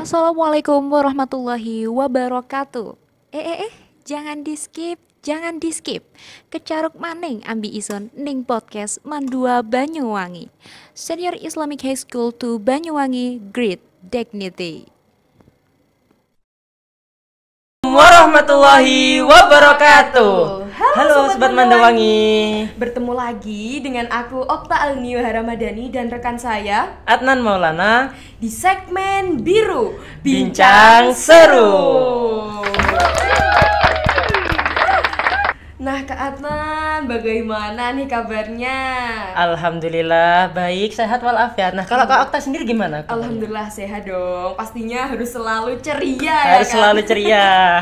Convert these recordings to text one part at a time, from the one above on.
Assalamualaikum warahmatullahi wabarakatuh. Jangan di skip. Kecaruk maning ambi ison ning podcast Mandua Banyuwangi. Senior Islamic High School to Banyuwangi, Great Dignity. Warahmatullahi wabarakatuh. Halo Sobat Mandawangi. Bertemu lagi dengan aku Okta Alnio Haramadani dan rekan saya Adnan Maulana di segmen Biru Bincang Seru. Nah Kak Adnan, bagaimana nih kabarnya? Alhamdulillah baik, sehat walafiat. Nah kalau Kak Okta sendiri gimana? Alhamdulillah sehat dong. Pastinya harus selalu ceria Harus ya kan? selalu ceria.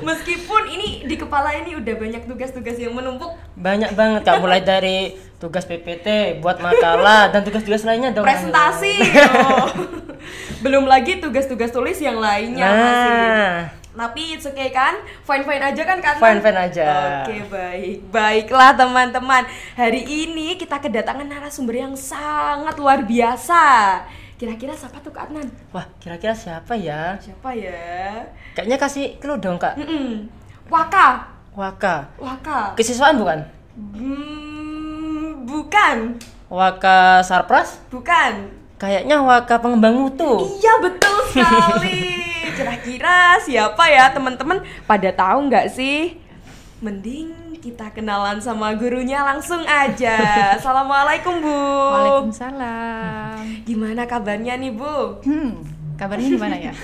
Meskipun ini di kepala ini udah banyak tugas-tugas yang menumpuk. Banyak banget Kak, mulai dari tugas PPT, buat makalah dan tugas-tugas lainnya dong. Presentasi. Oh. Belum lagi tugas-tugas tulis yang lainnya masih. Tapi it's okay kan? Fine-fine aja kan Kak? Fine-fine aja. Oke, baik. Baiklah teman-teman. Hari ini kita kedatangan narasumber yang sangat luar biasa. Kira-kira siapa tuh Kak Adnan? Wah, kira-kira siapa ya? Siapa ya? Kayaknya kasih clue dong Kak. Waka. Waka. Kesiswaan bukan? Bukan. Waka Sarpras? Bukan. Kayaknya Waka pengembang mutu. Iya, betul sekali. Kira-kira siapa ya teman-teman? Pada tahu nggak sih? Mending kita kenalan sama gurunya langsung aja. Assalamualaikum Bu. Waalaikumsalam. Gimana kabarnya nih Bu? Kabarnya gimana ya?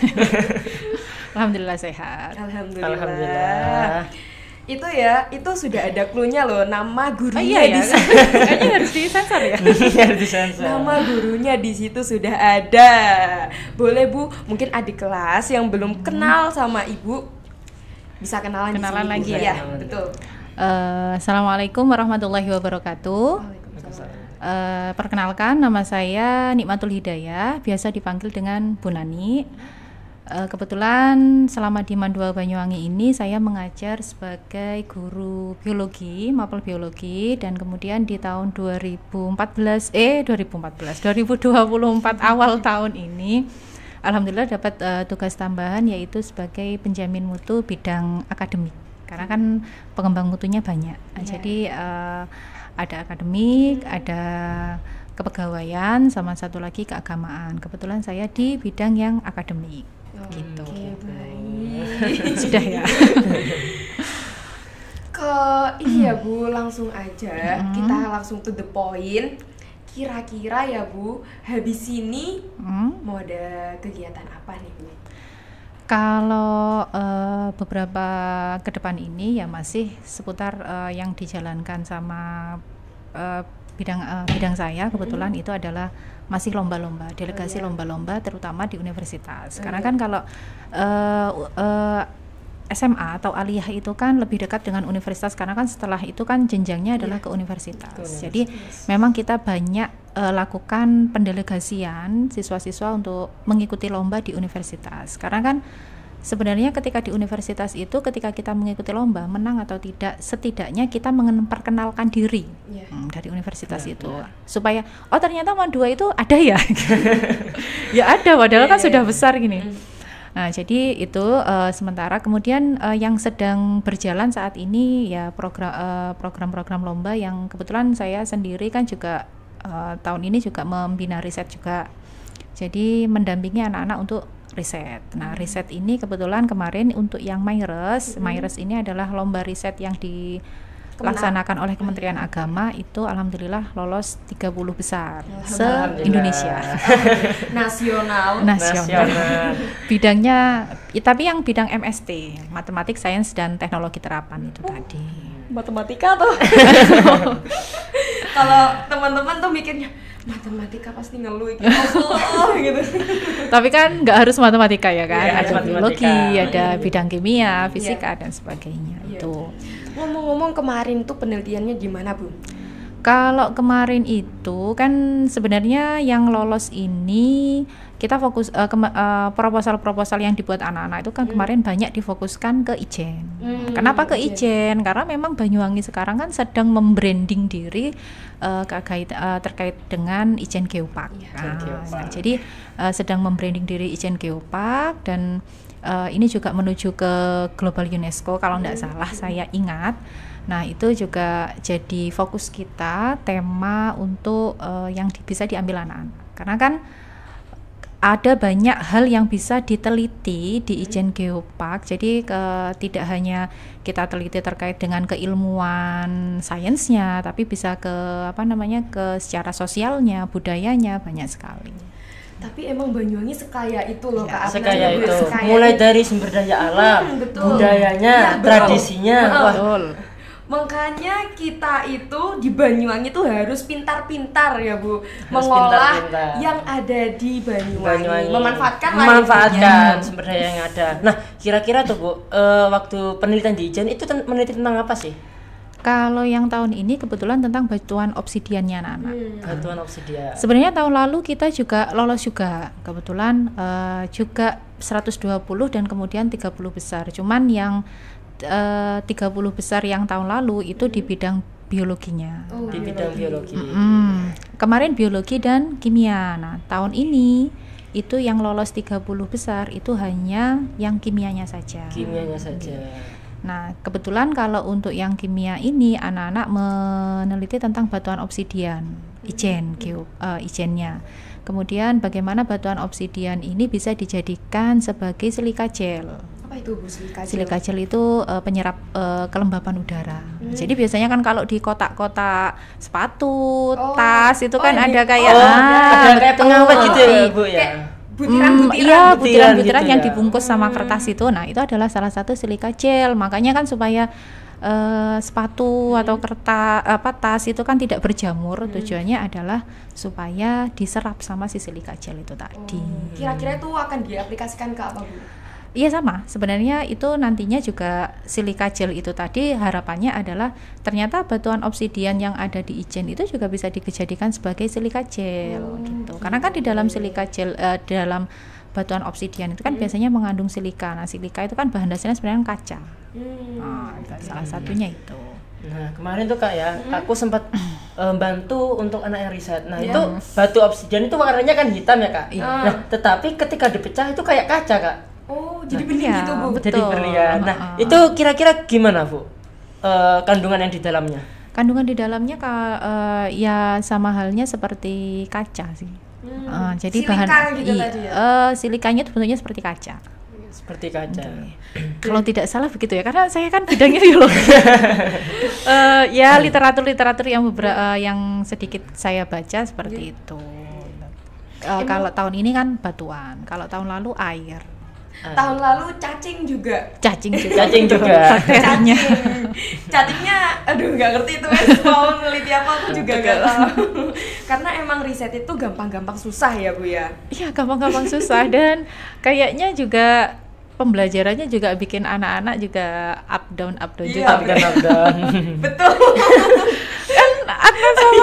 Alhamdulillah sehat. Alhamdulillah. Itu sudah ada clue-nya loh, nama gurunya Iya ya. Kayaknya harus disensor ya. Harus disensor. Nama gurunya di situ sudah ada. Boleh Bu, mungkin adik kelas yang belum kenal sama Ibu bisa kenalan di sini, lagi Bu. ya. Iya, betul. Assalamualaikum warahmatullahi wabarakatuh. Perkenalkan, nama saya Nikmatul Hidayah, biasa dipanggil dengan Bu Nani. Kebetulan selama di Mandua Banyuwangi ini saya mengajar sebagai guru biologi, mapel biologi, dan kemudian di tahun 2024 awal tahun ini alhamdulillah dapat tugas tambahan, yaitu sebagai penjamin mutu bidang akademik. Karena kan pengembang mutunya banyak. Jadi ada akademik, ada kepegawaian, sama satu lagi keagamaan. Kebetulan saya di bidang yang akademik. Gitu. Baik. Sudah ya. Ini ya Bu, langsung aja kita langsung to the point. Kira-kira ya Bu, habis ini mau ada kegiatan apa nih Bu? Kalau beberapa ke depan ini ya masih seputar yang dijalankan sama bidang saya. Kebetulan itu adalah masih lomba-lomba, delegasi lomba-lomba terutama di universitas. Karena kan kalau SMA atau aliyah itu kan lebih dekat dengan universitas, karena kan setelah itu kan jenjangnya adalah ke universitas. Jadi memang kita banyak lakukan pendelegasian siswa-siswa untuk mengikuti lomba di universitas. Karena kan sebenarnya ketika di universitas itu, ketika kita mengikuti lomba, menang atau tidak, setidaknya kita memperkenalkan diri dari universitas itu. Supaya, oh ternyata Mandua itu ada ya. Ya ada, padahal kan sudah besar gini. Nah jadi itu sementara. Kemudian yang sedang berjalan saat ini ya program-program lomba yang kebetulan saya sendiri kan juga tahun ini juga membina riset juga. Jadi mendampingi anak-anak untuk riset. Nah, riset ini kebetulan kemarin untuk yang MyRes ini adalah lomba riset yang dilaksanakan oleh Kementerian Agama, itu alhamdulillah lolos 30 besar se-Indonesia. Nasional. Bidangnya tapi yang bidang MST, Matematik, Sains dan Teknologi Terapan itu tadi. Matematika tuh. Kalau teman-teman tuh mikirnya matematika pasti ngeluh gitu. Gitu. Tapi kan nggak harus matematika ya kan, Ya, ada biologi, ada bidang kimia, fisika dan sebagainya. Itu. Ngomong-ngomong kemarin tuh penelitiannya gimana Bu? Kalau kemarin itu kan sebenarnya yang lolos ini kita fokus proposal-proposal yang dibuat anak-anak itu kan kemarin banyak difokuskan ke Ijen. Kenapa ke Ijen? Karena memang Banyuwangi sekarang kan sedang membranding diri terkait dengan Ijen Geopark. Jadi sedang membranding diri Ijen Geopark dan ini juga menuju ke Global UNESCO kalau tidak salah saya ingat. Nah itu juga jadi fokus kita, tema untuk yang bisa diambil anak-anak. Karena kan ada banyak hal yang bisa diteliti di Ijen Geopark. Jadi tidak hanya kita teliti terkait dengan keilmuan sainsnya, tapi bisa ke ke secara sosialnya, budayanya, banyak sekali. Tapi emang Banyuwangi sekaya itu loh Kak Afnan. Sekaya itu. Mulai dari sumber daya alam, budayanya, tradisinya. Betul. Makanya kita itu di Banyuwangi itu harus pintar-pintar ya Bu, mengolah yang ada di Banyuwangi. Memanfaatkan sumber daya yang ada. Nah, kira-kira tuh Bu, waktu penelitian di Ijen itu meneliti tentang apa sih? Kalau yang tahun ini kebetulan tentang batuan obsidiannya anak-anak. Batuan obsidian. Sebenarnya tahun lalu kita juga lolos juga, kebetulan juga 120 dan kemudian 30 besar. Cuman yang 30 besar yang tahun lalu itu di bidang biologinya. Di bidang biologi. Kemarin biologi dan kimia. Nah, tahun ini itu yang lolos 30 besar itu hanya yang kimianya saja. Kimianya saja. Nah, kebetulan kalau untuk yang kimia ini anak-anak meneliti tentang batuan obsidian, Ijennya. Kemudian bagaimana batuan obsidian ini bisa dijadikan sebagai silika gel. Apa itu Bu silika gel? Silika gel itu penyerap kelembapan udara. Jadi biasanya kan kalau di kotak-kotak sepatu, tas itu kan ada kayak ada kayak pengawet gitu ya Bu ya. Butiran-butiran gitu yang ya. dibungkus sama kertas itu. Nah, itu adalah salah satu silika gel. Makanya kan supaya sepatu atau kertas tas itu kan tidak berjamur. Tujuannya adalah supaya diserap sama si silika gel itu tadi. Kira-kira itu akan diaplikasikan ke apa Bu? Iya sama, sebenarnya itu nantinya juga silika gel itu tadi harapannya adalah ternyata batuan obsidian yang ada di Ijen itu juga bisa dijadikan sebagai silika gel gitu. Karena kan di dalam silika gel dalam batuan obsidian itu kan biasanya mengandung silika. Nah, silika itu kan bahan dasarnya sebenarnya kaca. Salah satunya itu. Nah, kemarin tuh Kak ya, aku sempat bantu untuk anak yang riset. Nah, itu batu obsidian itu warnanya kan hitam ya Kak. Nah, tetapi ketika dipecah itu kayak kaca Kak. Oh, jadi bening gitu Bu. Jadi berlian. Nah, itu kira-kira gimana Bu? Kandungan yang di dalamnya? Kandungan di dalamnya ya sama halnya seperti kaca sih. Jadi silika gitu tadi ya? Silikanya itu bentuknya seperti kaca. Seperti kaca. Kalau tidak salah begitu ya, karena saya kan bidangnya biologi. Ya literatur yang sedikit saya baca seperti itu. Kalau tahun ini kan batuan, kalau tahun lalu air. Tahun lalu cacing juga. Cacing juga. Cacingnya, aduh nggak ngerti itu mau neliti apa aku juga nggak tahu. Karena emang riset itu gampang-gampang susah ya Bu ya. Iya gampang-gampang susah dan kayaknya juga pembelajarannya juga bikin anak-anak juga up down juga. Up down. Betul. Kan Adnan sama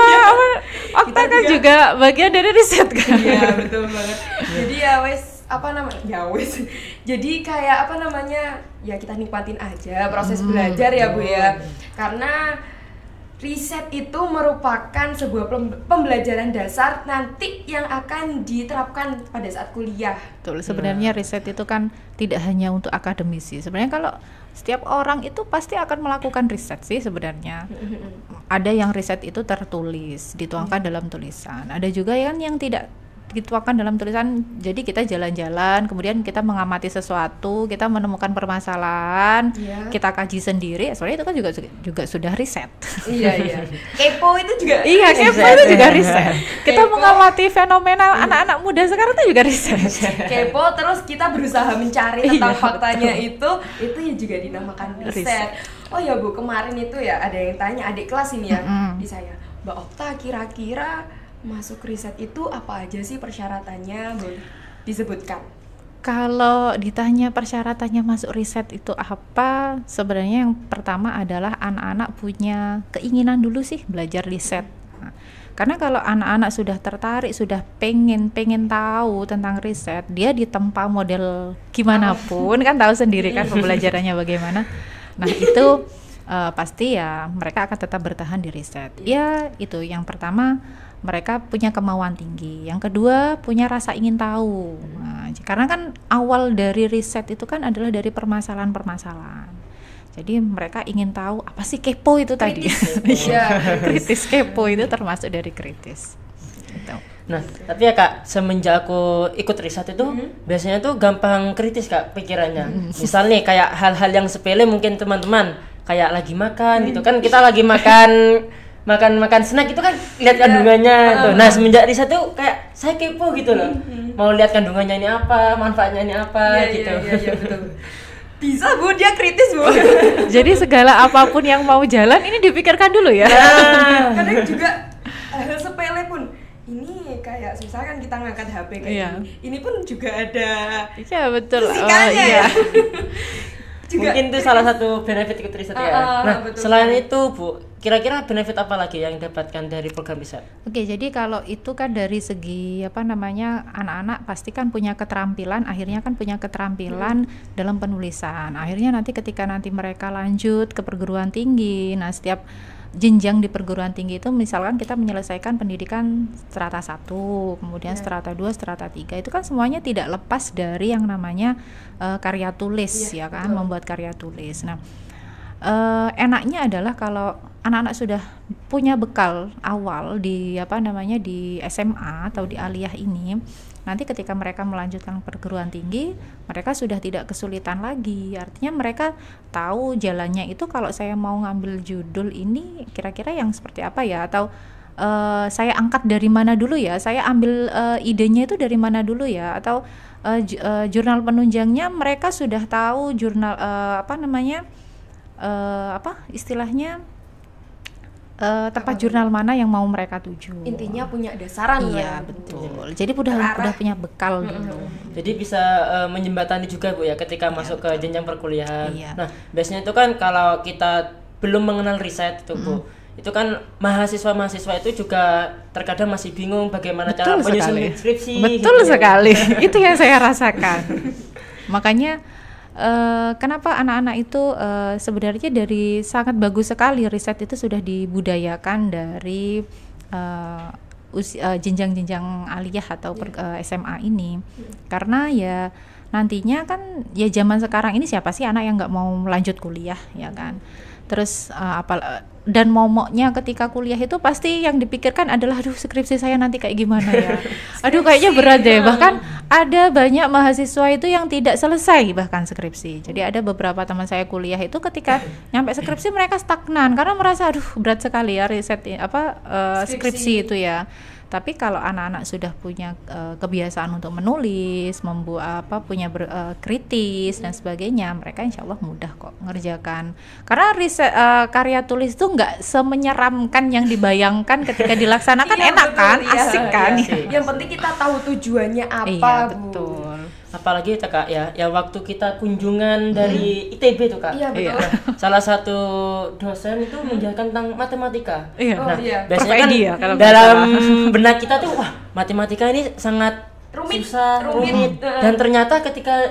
Okta kan juga bagian dari riset kan. Iya betul banget. Jadi ya jadi kayak ya kita nikmatin aja proses belajar ya Bu ya, karena riset itu merupakan sebuah pembelajaran dasar nanti yang akan diterapkan pada saat kuliah. Betul, sebenarnya riset itu kan tidak hanya untuk akademisi. Sebenarnya kalau setiap orang itu pasti akan melakukan riset sih sebenarnya. Ada yang riset itu tertulis, dituangkan dalam tulisan. Ada juga yang tidak dituangkan dalam tulisan, jadi kita jalan-jalan, kemudian kita mengamati sesuatu, kita menemukan permasalahan, kita kaji sendiri. Soalnya itu kan juga sudah riset. Iya. Kepo itu juga. Iya, kepo itu juga riset. Kita mengamati fenomena anak-anak muda sekarang itu juga riset. Kepo terus kita berusaha mencari tentang faktanya itu ya juga dinamakan riset. Oh ya Bu, kemarin itu ya ada yang tanya adik kelas ini ya di saya, Mbak Okta kira-kira masuk riset itu apa aja sih persyaratannya, boleh disebutkan? Kalau ditanya persyaratannya masuk riset itu apa, sebenarnya yang pertama adalah anak-anak punya keinginan dulu sih belajar riset. Nah, Karena kalau anak-anak sudah tertarik, sudah pengen tahu tentang riset, dia ditempa model gimana pun kan tahu sendiri kan pembelajarannya bagaimana. Nah itu pasti ya mereka akan tetap bertahan di riset. Ya itu yang pertama, mereka punya kemauan tinggi. Yang kedua, punya rasa ingin tahu. Nah, karena kan awal dari riset itu kan adalah dari permasalahan-permasalahan. Jadi mereka ingin tahu apa sih kepo itu tadi. Kritis, kepo itu termasuk dari kritis. Gitu. Nah, tapi ya Kak, semenjak aku ikut riset itu biasanya tuh gampang kritis Kak pikirannya. Misalnya kayak hal-hal yang sepele mungkin teman-teman kayak lagi makan gitu kan, kita lagi makan snack itu kan lihat kandungannya tuh. Nah, semenjak riset tuh kayak saya kepo gitu loh. Mau lihat kandungannya ini apa, manfaatnya ini apa gitu. Iya, betul. Bisa Bu, dia kritis Bu. Jadi segala apapun yang mau jalan ini dipikirkan dulu ya. Kadang juga hal sepele pun. Ini kayak misalkan kita ngangkat HP kayak gini. Ini pun juga ada. Iya betul. Iya. Juga mungkin itu salah satu benefit ikut riset ya. Nah, selain itu Bu, kira-kira benefit apa lagi yang didapatkan dari program riset? Oke, jadi kalau itu kan dari segi anak-anak pasti kan punya keterampilan, akhirnya kan punya keterampilan dalam penulisan. Akhirnya nanti ketika mereka lanjut ke perguruan tinggi, nah setiap jenjang di perguruan tinggi itu misalkan kita menyelesaikan pendidikan strata 1, kemudian strata 2, strata 3, itu kan semuanya tidak lepas dari yang namanya karya tulis ya kan, membuat karya tulis. Nah, enaknya adalah kalau anak-anak sudah punya bekal awal di di SMA atau di aliyah ini, nanti ketika mereka melanjutkan perguruan tinggi, mereka sudah tidak kesulitan lagi. Artinya mereka tahu jalannya itu kalau saya mau ngambil judul ini kira-kira yang seperti apa ya, atau saya angkat dari mana dulu ya, saya ambil idenya itu dari mana dulu ya, atau jurnal penunjangnya mereka sudah tahu jurnal tempat jurnal mana yang mau mereka tuju. Intinya punya dasaran. Iya betul. Jadi udah punya bekal dulu. Jadi bisa menjembatani juga Bu ya ketika masuk ke jenjang perkuliahan. Nah, biasanya itu kan kalau kita belum mengenal riset itu Bu, itu kan mahasiswa itu juga terkadang masih bingung bagaimana cara menyusun skripsi. Betul gitu sekali. Itu yang saya rasakan. Makanya kenapa anak-anak itu sebenarnya dari sangat bagus sekali riset itu sudah dibudayakan dari jenjang-jenjang aliyah atau SMA ini. Karena ya nantinya kan ya zaman sekarang ini siapa sih anak yang nggak mau lanjut kuliah ya kan. Terus dan momoknya ketika kuliah itu pasti yang dipikirkan adalah aduh skripsi saya nanti kayak gimana ya. Aduh kayaknya berat deh. Bahkan ada banyak mahasiswa itu yang tidak selesai bahkan skripsi. Jadi ada beberapa teman saya kuliah itu ketika nyampe skripsi mereka stagnan karena merasa aduh berat sekali ya riset skripsi itu ya. Tapi kalau anak-anak sudah punya kebiasaan untuk menulis, punya kritis dan sebagainya, mereka insya Allah mudah kok ngerjakan. Karena riset karya tulis itu nggak semenyeramkan yang dibayangkan ketika dilaksanakan. Enak betul, kan, asik kan. Yang penting kita tahu tujuannya apa. Iya betul. Apalagi itu Kak ya waktu kita kunjungan dari ITB tuh Kak. Iya betul. Salah satu dosen itu menjelaskan tentang matematika. Nah, biasanya kan dalam benak kita tuh wah matematika ini sangat susah, rumit. Dan ternyata ketika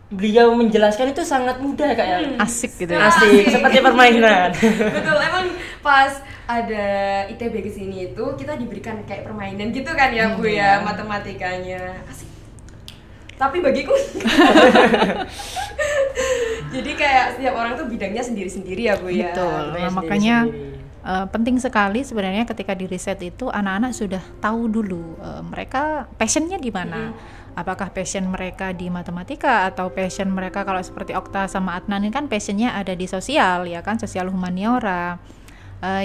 beliau menjelaskan itu sangat mudah Kak ya. Asik gitu. Asik seperti permainan. Betul, emang pas ada ITB kesini itu kita diberikan kayak permainan gitu kan ya Bu ya matematikanya. Asik. Tapi bagiku jadi kayak setiap orang tuh bidangnya sendiri-sendiri ya Bu ya. Betul. Nah, makanya penting sekali sebenarnya ketika di riset itu anak-anak sudah tahu dulu mereka passionnya di mana. Apakah passion mereka di matematika atau passion mereka kalau seperti Okta sama Adnan ini kan passionnya ada di sosial ya kan, sosial humaniora.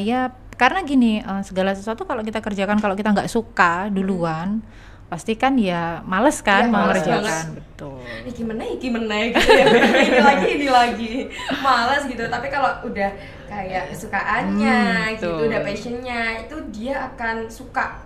Ya karena gini, segala sesuatu kalau kita kerjakan kalau kita nggak suka duluan pasti kan ya males kan mau ngerjakan. Betul. Gimana gitu ya. ini lagi males gitu. Tapi kalau udah kayak kesukaannya gitu, udah passionnya itu dia akan suka.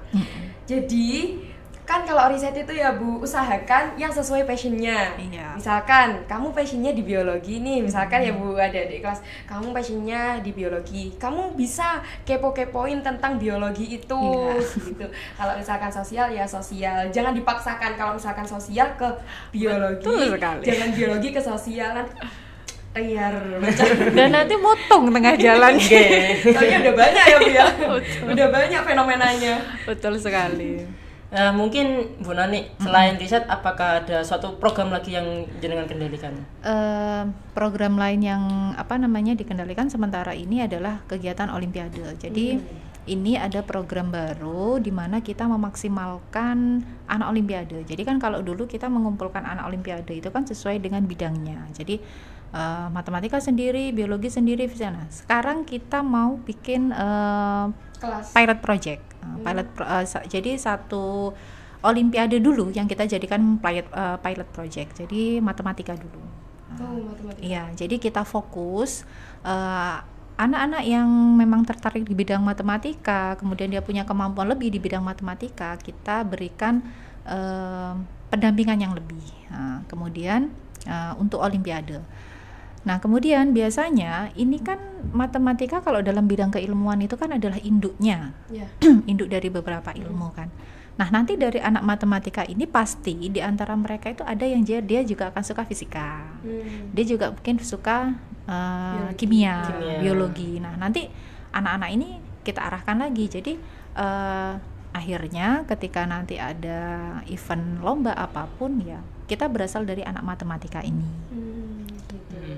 Jadi Kan kalau riset itu ya Bu, usahakan yang sesuai passionnya. Iya. Misalkan kamu passionnya di biologi nih, misalkan ya Bu, ada di kelas kamu passionnya di biologi, kamu bisa kepo-kepoin tentang biologi itu, gitu. Kalau misalkan sosial ya sosial, jangan dipaksakan. Kalau misalkan sosial ke biologi, jangan biologi ke sosial, nanti liar. Dan nanti motong tengah jalan. Soalnya udah banyak ya Bu ya, udah banyak fenomenanya. Betul sekali. Mungkin Bu Nani, selain riset, apakah ada suatu program lagi yang jenengan kendalikan? Program lain yang dikendalikan sementara ini adalah kegiatan Olimpiade. Jadi ini ada program baru di mana kita memaksimalkan anak Olimpiade. Jadi kan kalau dulu kita mengumpulkan anak Olimpiade itu kan sesuai dengan bidangnya. Jadi matematika sendiri, biologi sendiri, fisika. Nah, sekarang kita mau bikin Kelas. pilot project. Jadi satu Olimpiade dulu yang kita jadikan pilot project. Jadi matematika dulu. Matematika. Iya, jadi kita fokus anak-anak yang memang tertarik di bidang matematika, kemudian dia punya kemampuan lebih di bidang matematika, kita berikan pendampingan yang lebih. Kemudian untuk Olimpiade. Nah, kemudian biasanya ini kan matematika kalau dalam bidang keilmuan itu kan adalah induknya, induk dari beberapa ilmu kan. Nah, nanti dari anak matematika ini pasti di antara mereka itu ada yang dia juga akan suka fisika, dia juga mungkin suka kimia, biologi. Nah, nanti anak-anak ini kita arahkan lagi. Jadi akhirnya ketika nanti ada event lomba apapun ya kita berasal dari anak matematika ini.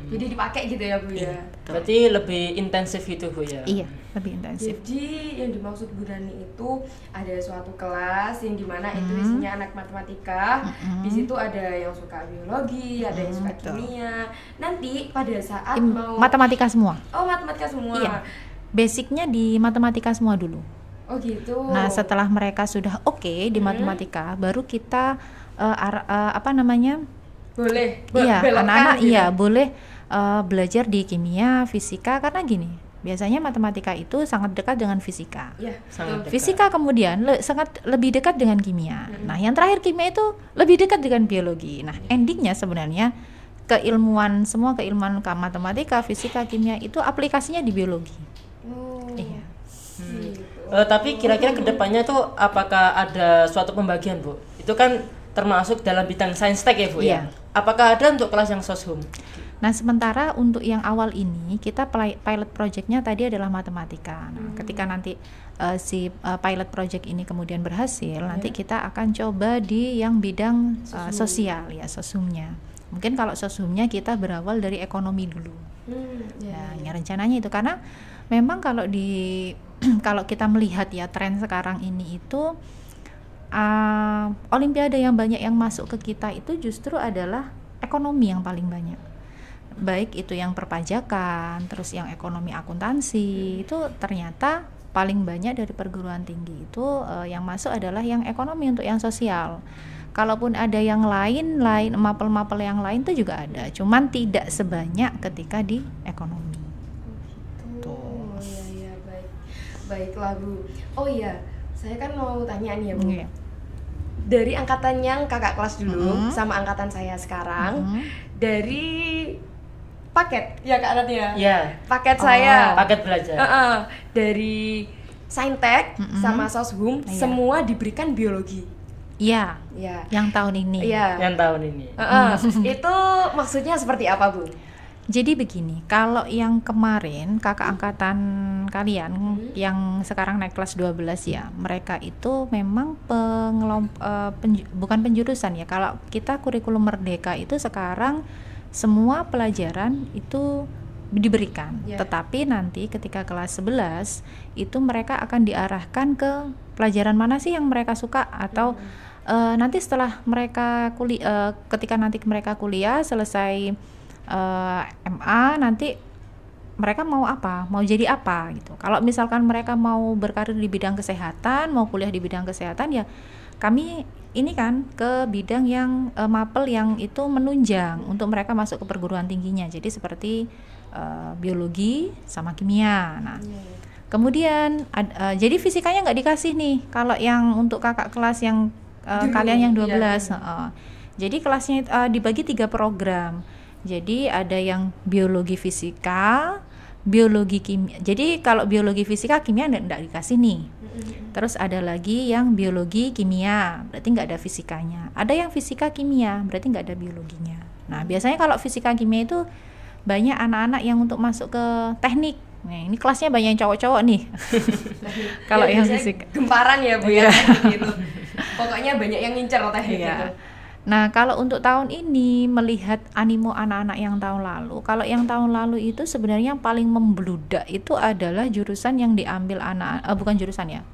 Jadi dipakai gitu ya Bu ya. Berarti lebih intensif gitu Bu ya. Iya, lebih intensif. Jadi yang dimaksud Bu Nani itu ada suatu kelas yang dimana itu isinya anak matematika. Di situ ada yang suka biologi, ada yang suka kimia. Nanti pada saat mau matematika semua. Oh, matematika semua. Iya. Basicnya di matematika semua dulu. Oh gitu. Nah, setelah mereka sudah oke di matematika, baru kita boleh. Anak-anak gitu. boleh belajar di kimia, fisika, karena gini, biasanya matematika itu sangat dekat dengan fisika. Sangat dekat. Fisika kemudian sangat lebih dekat dengan kimia. Nah, yang terakhir kimia itu lebih dekat dengan biologi. Nah, endingnya sebenarnya keilmuan matematika, fisika, kimia itu aplikasinya di biologi. Iya. Tapi kira-kira kedepannya tuh apakah ada suatu pembagian Bu? Itu kan termasuk dalam bidang sains tech ya Bu ya? Apakah ada untuk kelas yang soshum? Nah, sementara untuk yang awal ini kita pilot projectnya tadi adalah matematika. Nah, ketika nanti pilot project ini kemudian berhasil, nanti kita akan coba di yang bidang sosial ya, soshumnya. Mungkin kalau soshumnya kita berawal dari ekonomi dulu. Ya, rencananya itu karena memang kalau kita melihat ya tren sekarang ini itu Olimpiade yang banyak yang masuk ke kita itu justru adalah ekonomi yang paling banyak. Baik itu yang perpajakan, terus yang ekonomi akuntansi, itu ternyata paling banyak dari perguruan tinggi itu yang masuk adalah yang ekonomi untuk yang sosial. Kalaupun ada yang lain mapel-mapel yang lain itu juga ada, cuman tidak sebanyak ketika di ekonomi. Oh iya, baiklah Bu. Oh iya, saya kan mau tanya nih ya Bu. Dari angkatan yang kakak kelas dulu sama angkatan saya sekarang, dari paket ya Kak Nadia. Paket saya. Paket belajar. Dari Saintek sama Soshum semua diberikan biologi. Iya. Yang tahun ini. Yang tahun ini. Itu maksudnya seperti apa Bu? Jadi begini, kalau yang kemarin kakak angkatan kalian yang sekarang naik kelas 12 ya, mereka itu memang bukan penjurusan ya. Kalau kita kurikulum merdeka itu sekarang semua pelajaran itu diberikan, tetapi nanti ketika kelas 11 itu mereka akan diarahkan ke pelajaran mana sih yang mereka suka atau nanti setelah mereka ketika nanti mereka kuliah selesai MA nanti mereka mau apa, mau jadi apa gitu. Kalau misalkan mereka mau berkarir di bidang kesehatan, mau kuliah di bidang kesehatan ya kami ini kan ke bidang yang mapel yang itu menunjang untuk mereka masuk ke perguruan tingginya. Jadi seperti biologi sama kimia. Nah, kemudian jadi fisikanya nggak dikasih nih. Kalau yang untuk kakak kelas yang kalian yang 12. Jadi kelasnya dibagi 3 program. Jadi ada yang biologi fisika, biologi kimia. Jadi kalau biologi fisika, kimia enggak dikasih nih. Terus ada lagi yang biologi kimia, berarti nggak ada fisikanya. Ada yang fisika kimia, berarti nggak ada biologinya. Nah biasanya kalau fisika kimia itu banyak anak-anak yang untuk masuk ke teknik. Nah ini kelasnya banyak yang cowok-cowok nih. Kalau ya, yang fisika gemparan ya Bu ya gitu. Pokoknya banyak yang ngincer teknik gitu. Nah kalau untuk tahun ini melihat animo anak-anak yang tahun lalu, kalau yang tahun lalu itu sebenarnya yang paling membludak itu adalah jurusan yang diambil bukan jurusan ya,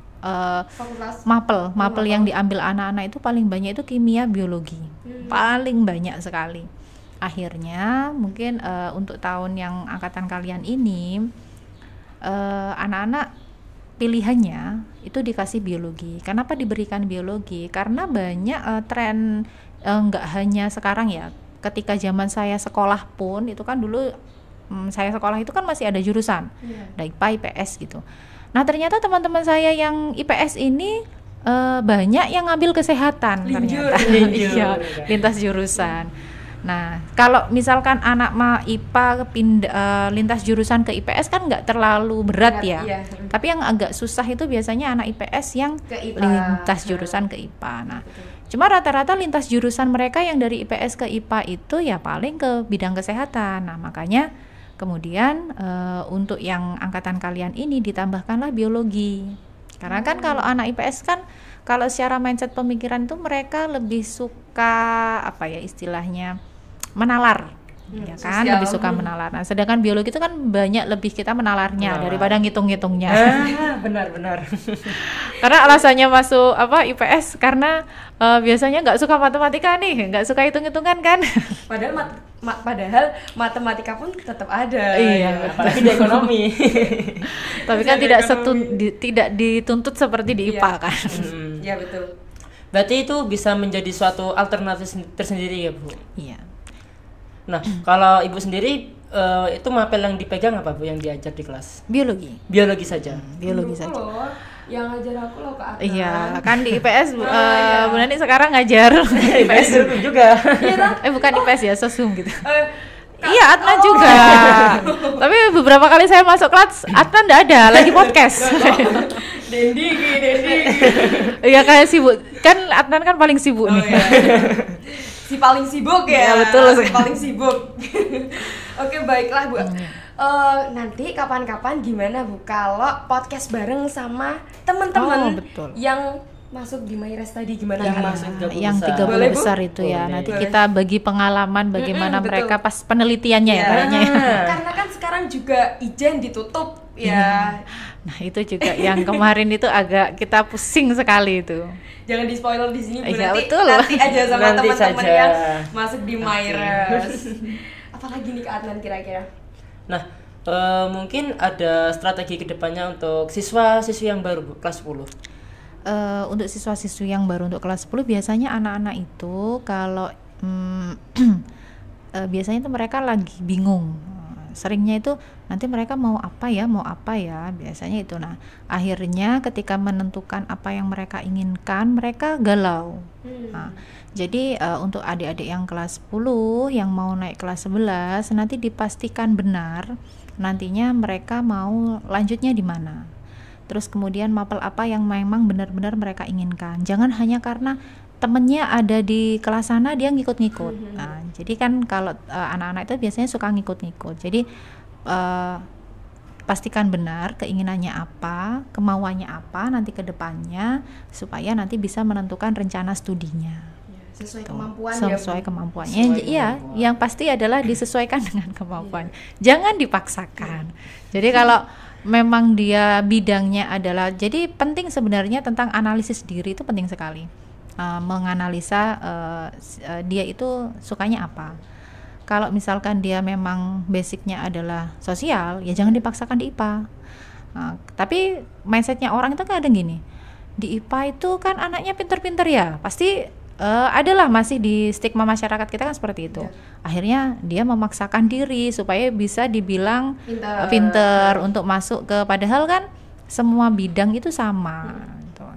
mapel yang diambil anak-anak itu paling banyak itu kimia biologi, paling banyak sekali. Akhirnya mungkin untuk tahun yang angkatan kalian ini anak-anak pilihannya itu dikasih biologi. Kenapa diberikan biologi? Karena banyak tren, nggak hanya sekarang ya, ketika zaman saya sekolah pun itu kan dulu saya sekolah itu kan masih ada jurusan ada IPA, IPS gitu. Nah ternyata teman-teman saya yang IPS ini banyak yang ngambil kesehatan ternyata. Iya, lintas jurusan. Nah kalau misalkan anak IPA lintas jurusan ke IPS kan nggak terlalu berat ya. Tapi yang agak susah itu biasanya anak IPS yang lintas jurusan ke IPA. Nah cuma rata-rata lintas jurusan mereka yang dari IPS ke IPA itu ya paling ke bidang kesehatan. Nah makanya kemudian untuk yang angkatan kalian ini ditambahkanlah biologi. Karena kan kalau anak IPS kan kalau secara mindset pemikiran itu mereka lebih suka apa ya istilahnya menalar. Ya kan lebih suka menalar. Nah, sedangkan biologi itu kan banyak lebih kita menalarnya daripada ngitung-ngitungnya. Benar. Karena alasannya masuk IPS karena biasanya nggak suka matematika nih, nggak suka hitung-hitungan kan. Padahal matematika pun tetap ada. Iya, apalagi di ekonomi. Tapi kan tidak dituntut seperti di IPA kan. Iya betul. Berarti itu bisa menjadi suatu alternatif tersendiri ya Bu. Iya. Nah, kalau Ibu sendiri itu mapel yang dipegang apa Bu yang diajar di kelas? Biologi. Biologi saja. Biologi saja. Loh, yang ngajar aku loh Kak Adnan. Iya, kan di IPS Bu Nani sekarang ngajar. IPS juga. Bukan IPS ya, sosum gitu. Iya, Adnan juga. Tapi beberapa kali saya masuk kelas, Adnan enggak ada, lagi podcast. Dendi. Iya kayak sibuk. Kan Adnan kan paling sibuk nih. Iya. Si paling sibuk ya. Iya, betul. Si paling sibuk. Oke, baiklah Bu. Nanti kapan-kapan gimana Bu kalau podcast bareng sama teman-teman yang masuk di Mayres tadi gimana? Yang 30 besar itu ya. Nanti kita bagi pengalaman bagaimana mereka pas penelitiannya ya kayaknya. Karena kan sekarang juga Ijen ditutup ya. Nah, itu juga yang kemarin itu agak kita pusing sekali itu. Jangan di spoiler di sini Bu, nanti aja sama teman-teman yang masuk di Mayres. Apalagi nih Kak Adnan kira-kira? Nah, mungkin ada strategi kedepannya untuk siswa-siswi yang baru Bu, kelas 10. Untuk siswa-siswi yang baru untuk kelas 10 biasanya anak-anak itu kalau biasanya itu mereka lagi bingung. Seringnya itu nanti mereka mau apa ya biasanya itu. Nah akhirnya ketika menentukan apa yang mereka inginkan mereka galau. Nah, jadi untuk adik-adik yang kelas 10 yang mau naik kelas 11 nanti dipastikan benar nantinya mereka mau lanjutnya di mana. Terus kemudian mapel apa yang memang benar-benar mereka inginkan. Jangan hanya karena temennya ada di kelas sana dia ngikut-ngikut. Nah, jadi kan kalau anak-anak itu biasanya suka ngikut-ngikut. Jadi pastikan benar keinginannya apa, kemauannya apa nanti ke depannya supaya nanti bisa menentukan rencana studinya. Sesuai kemampuannya. Iya, yang pasti adalah disesuaikan dengan kemampuan. Jangan dipaksakan. Jadi kalau memang dia bidangnya adalah, jadi penting sebenarnya tentang analisis diri itu penting sekali. Menganalisa dia itu sukanya apa. Kalau misalkan dia memang basicnya adalah sosial, ya jangan dipaksakan di IPA. Tapi mindsetnya orang itu kan ada gini, di IPA itu kan anaknya pinter-pinter ya, pasti adalah masih di stigma masyarakat kita kan seperti itu. Akhirnya dia memaksakan diri supaya bisa dibilang pinter untuk masuk ke, padahal kan semua bidang itu sama.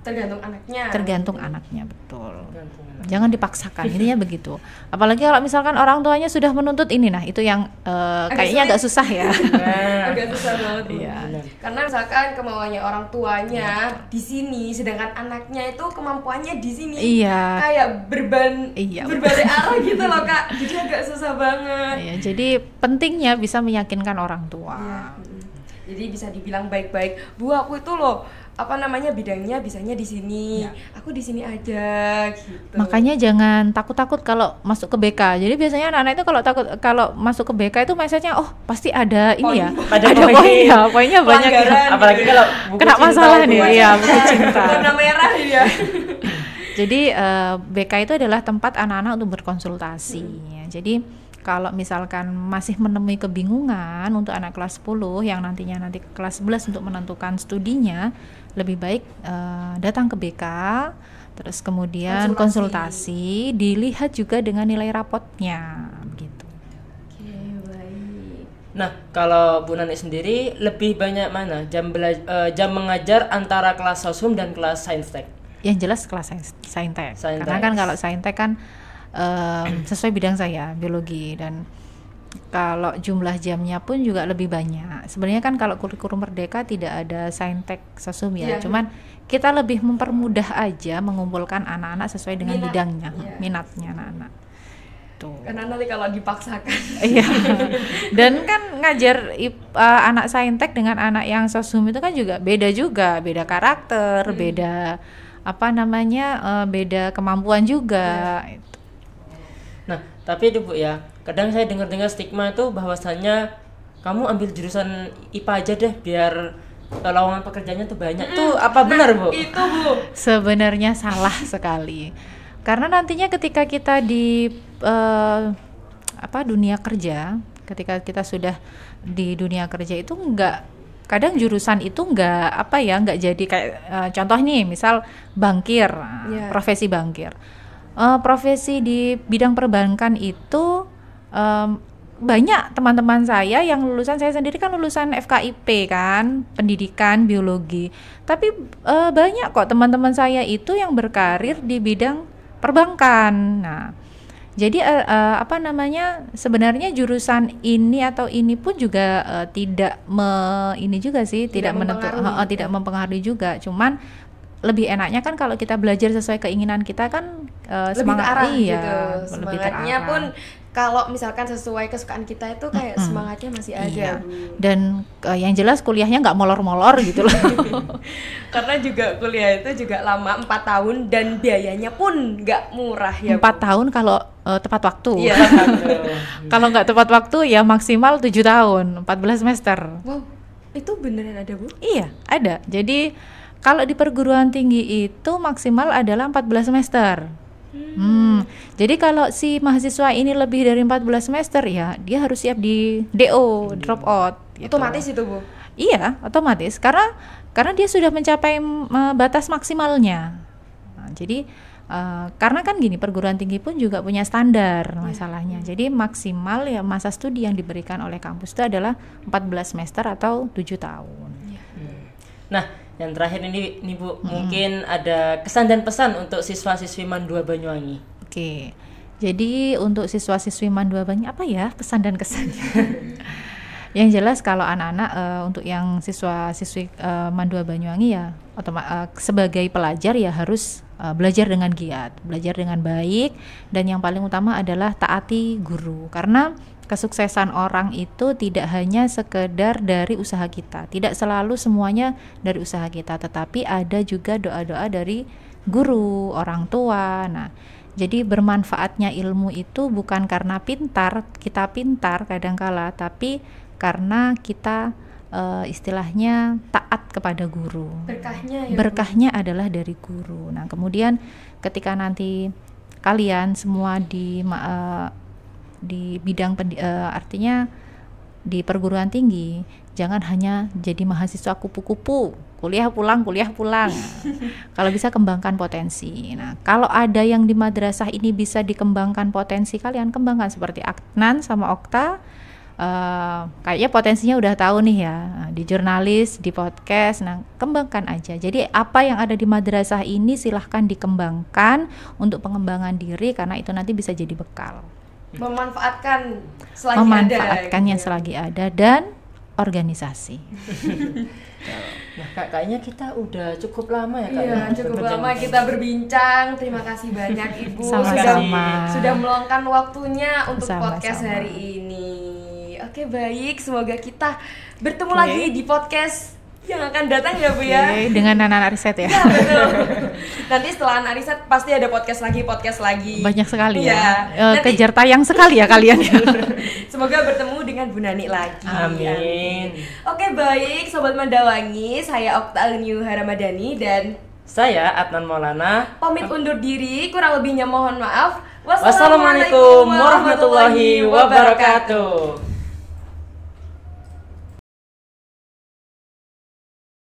Tergantung anaknya. Tergantung anaknya, betul. Tergantung anaknya. Jangan dipaksakan, intinya begitu. Apalagi kalau misalkan orang tuanya sudah menuntut ini, nah itu yang kayaknya agak susah ya. Agak susah banget Bu. Iya. Karena misalkan kemauannya orang tuanya di sini, sedangkan anaknya itu kemampuannya di sini. Iya. Kayak Iya. berbalik arah gitu loh Kak. Jadi agak susah banget. Iya, jadi pentingnya bisa meyakinkan orang tua. Iya. Jadi bisa dibilang baik-baik, Bu aku itu loh bidangnya bisanya di sini, aku di sini aja gitu. Makanya jangan takut-takut kalau masuk ke BK. Jadi biasanya anak-anak itu kalau masuk ke BK itu mindsetnya pasti ada ini ya, ada poinnya banyak ya. Apalagi kalau buku kena cinta masalah itu nih, banyak. iya buku cinta. Warna merah ya. Jadi BK itu adalah tempat anak-anak untuk berkonsultasi. Ya. Jadi kalau misalkan masih menemui kebingungan untuk anak kelas 10 yang nanti kelas 11 untuk menentukan studinya, lebih baik datang ke BK, terus kemudian konsultasi, dilihat juga dengan nilai rapotnya gitu. Oke, baik. Nah, kalau Bu Nani sendiri lebih banyak mana jam mengajar antara kelas sosum dan kelas saintek? Yang jelas kelas saintek. Karena kan kalau saintek kan sesuai bidang saya, biologi, dan kalau jumlah jamnya pun juga lebih banyak. Sebenarnya kan kalau kurikulum merdeka tidak ada saintek sosum ya, cuman kita lebih mempermudah aja mengumpulkan anak-anak sesuai dengan bidangnya, minatnya anak-anak. Tuh. Karena nanti kalau dipaksakan. Iya. Dan kan ngajar anak saintek dengan anak yang sosum itu kan juga beda karakter, beda beda kemampuan juga. Nah, tapi itu Bu ya, kadang saya dengar stigma itu bahwasannya kamu ambil jurusan IPA aja deh biar lowongan pekerjaannya tuh banyak. Tuh apa benar Bu? Itu Bu. Sebenarnya salah sekali. Karena nantinya ketika kita di dunia kerja, ketika kita sudah di dunia kerja itu kadang jurusan itu nggak jadi kayak contoh nih, misal bankir, profesi bankir. Profesi di bidang perbankan itu banyak teman-teman saya yang saya sendiri kan lulusan FKIP kan, pendidikan biologi, tapi banyak kok teman-teman saya itu yang berkarir di bidang perbankan. Nah, jadi sebenarnya jurusan ini atau ini pun juga tidak mempengaruhi juga, cuman lebih enaknya kan kalau kita belajar sesuai keinginan kita kan semangat terarah gitu. Semangatnya pun kalau misalkan sesuai kesukaan kita itu kayak semangatnya masih ada. Iya. Dan yang jelas kuliahnya nggak molor-molor gitu loh. Karena juga kuliah itu juga lama, 4 tahun, dan biayanya pun nggak murah ya 4 tahun kalau tepat waktu. Iya. Kalau nggak tepat waktu ya maksimal 7 tahun, 14 semester. Wow, itu beneran ada Bu? Iya, ada. Jadi kalau di perguruan tinggi itu maksimal adalah 14 semester. Jadi kalau si mahasiswa ini lebih dari 14 semester ya dia harus siap di DO, drop out gitu. Otomatis itu Bu? Iya, otomatis karena dia sudah mencapai batas maksimalnya. Nah, jadi karena kan gini, perguruan tinggi pun juga punya standar masalahnya. Jadi maksimal ya masa studi yang diberikan oleh kampus itu adalah 14 semester atau 7 tahun. Nah, yang terakhir ini Bu, mungkin ada kesan dan pesan untuk siswa-siswi MAN 2 Banyuwangi. Oke. Jadi untuk siswa-siswi MAN 2 Banyuwangi apa ya pesan dan kesannya? Yang jelas kalau anak-anak untuk yang siswa-siswi MAN 2 Banyuwangi ya sebagai pelajar ya harus belajar dengan giat, belajar dengan baik, dan yang paling utama adalah taati guru. Karena kesuksesan orang itu tidak hanya sekedar dari usaha kita, tidak selalu semuanya dari usaha kita, tetapi ada juga doa-doa dari guru, orang tua. Nah, jadi bermanfaatnya ilmu itu bukan karena kita pintar kadangkala, tapi karena kita istilahnya taat kepada guru. Berkahnya adalah dari guru. Nah, kemudian ketika nanti kalian semua di bidang artinya di perguruan tinggi, jangan hanya jadi mahasiswa kupu-kupu, kuliah pulang. Kalau bisa kembangkan potensi. Nah, kalau ada yang di madrasah ini bisa dikembangkan potensi kalian, kembangkan seperti Aknan sama Okta. kayaknya potensinya udah tahu nih ya, di jurnalis, di podcast. Nah, kembangkan aja. Jadi apa yang ada di madrasah ini silahkan dikembangkan untuk pengembangan diri, karena itu nanti bisa jadi bekal. Memanfaatkan Yang selagi ada dan organisasi. Nah, kayaknya kita udah cukup lama ya, Kak. Iya, cukup lama kita berbincang. Terima kasih banyak Ibu Sama-sama. sudah meluangkan waktunya untuk Sama-sama. podcast hari ini. Oke, baik. Semoga kita bertemu lagi di podcast yang akan datang ya, Bu ya. Oke, dengan anak-anak riset ya. Ya, betul. Nanti setelah anak riset pasti ada podcast lagi. Banyak sekali ya. Nanti- Kejar tayang sekali ya kalian ya. Semoga bertemu dengan Bu Nani lagi. Amin. Oke, baik Sobat Mandawangi, saya Okta Aliniu Haramadani dan Saya Adnan Maulana. pamit undur diri, kurang lebihnya mohon maaf. Wassalamualaikum warahmatullahi wabarakatuh.